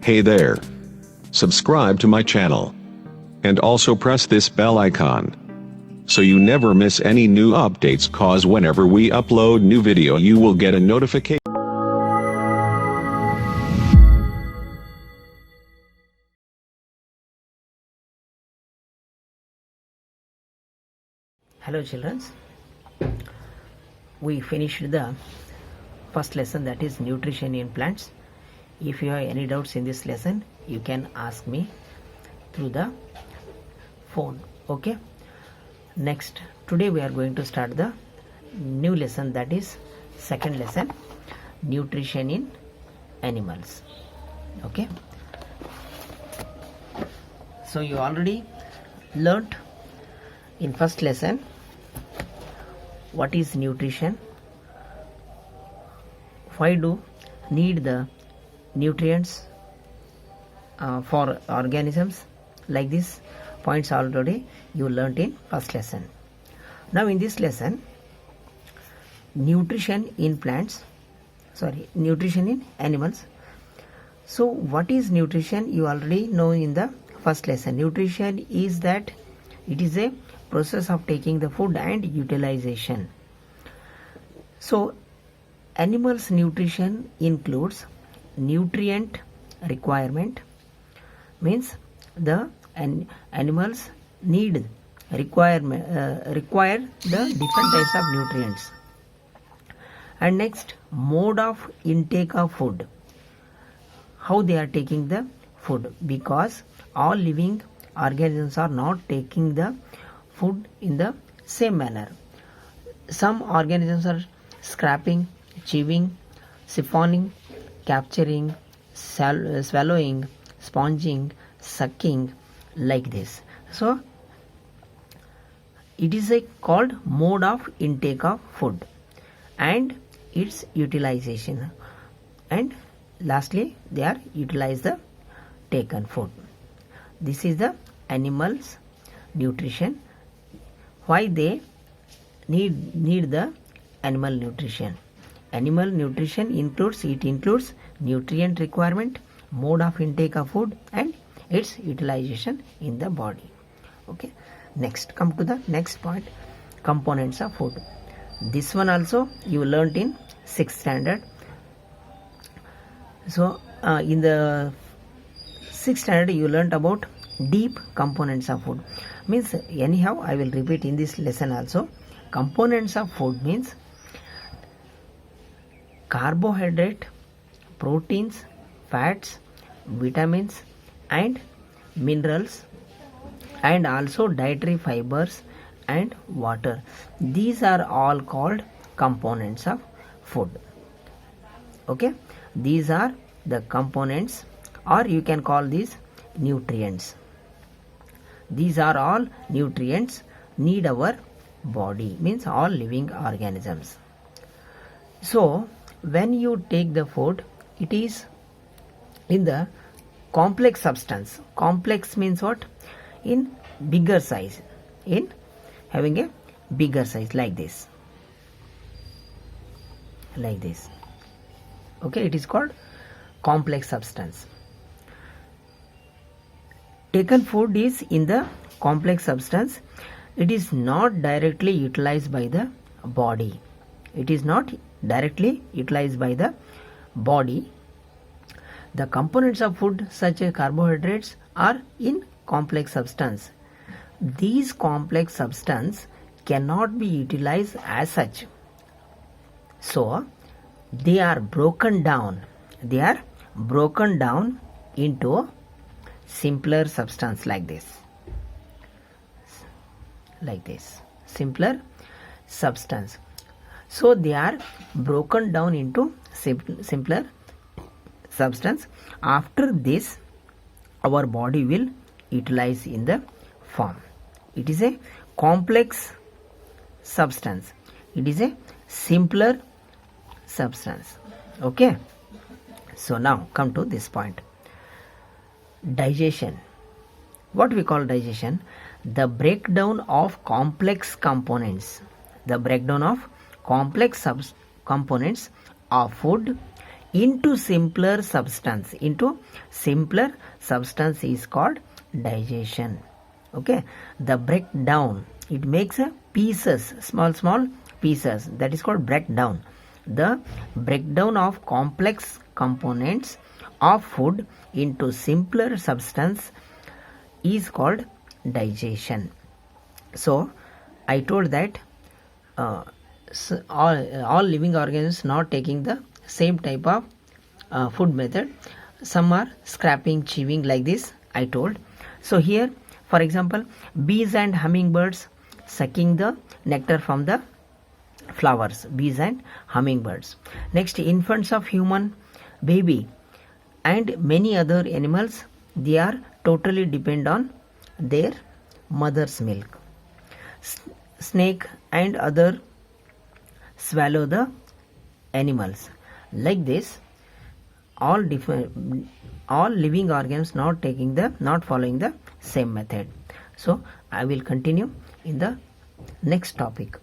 Hey there. Subscribe to my channel. And also press this bell icon. So you never miss any new updates, cause whenever we upload new video you will get a notification. Hello children, we finished the first lesson, that is nutrition in plants. If you have any doubts in this lesson, you can ask me through the phone. Okay, next, today we are going to start the new lesson, that is second lesson, nutrition in animals. Okay, so you already learnt in first lesson what is nutrition, why do need the nutrients for organisms, like this points already you learnt in first lesson. Now in this lesson, nutrition in animals. So what is nutrition? You already know in the first lesson. Nutrition is that it is a process of taking the food and utilization. So animals nutrition includes nutrient requirement, means the animals require the different types of nutrients. And next, mode of intake of food, how they are taking the food, because all living organisms are not taking the food in the same manner. Some organisms are scraping, chewing, siphoning, capturing, swallowing, sponging, sucking, like this. So it is called mode of intake of food and its utilization, and lastly they are utilize the taken food. This is the animals nutrition, why they need the animal nutrition. Animal nutrition includes nutrient requirement, mode of intake of food and its utilization in the body. Okay, next, come to the next point, components of food. This one also you learnt in 6th standard. So in the 6th standard you learnt about deep components of food, means anyhow I will repeat in this lesson also. Components of food means carbohydrate, proteins, fats, vitamins and minerals, and also dietary fibers and water. These are all called components of food. Okay, these are the components, or you can call these nutrients. These are all nutrients need our body, means all living organisms. So when you take the food, it is in the complex substance. Complex means what? In bigger size, in having a bigger size, like this. Okay, it is called complex substance. Taken food is in the complex substance. It is not directly utilized by the body. It is not directly utilized by the body. The components of food such as carbohydrates are in complex substance. These complex substance cannot be utilized as such. So they are broken down. They are broken down into simpler substance, like this. Simpler substance. So they are broken down into simpler substance. After this our body will utilize in the form. It is a complex substance. It is a simpler substance. Okay, so now come to this point, digestion. What we call digestion? The breakdown of complex components. The breakdown of complex components of food into simpler substance. Into simpler substance is called digestion. Okay, the breakdown, it makes a pieces, small pieces, that is called breakdown. The breakdown of complex components of food into simpler substance is called digestion. So I told that all living organisms not taking the same type of food method. Some are scraping, chewing, like this I told. So here, for example, bees and hummingbirds sucking the nectar from the flowers, bees and hummingbirds. Next, infants of human baby and many other animals, they are totally depend on their mother's milk. Snake and other swallow the animals. Like this, all living organisms not following the same method. So I will continue in the next topic.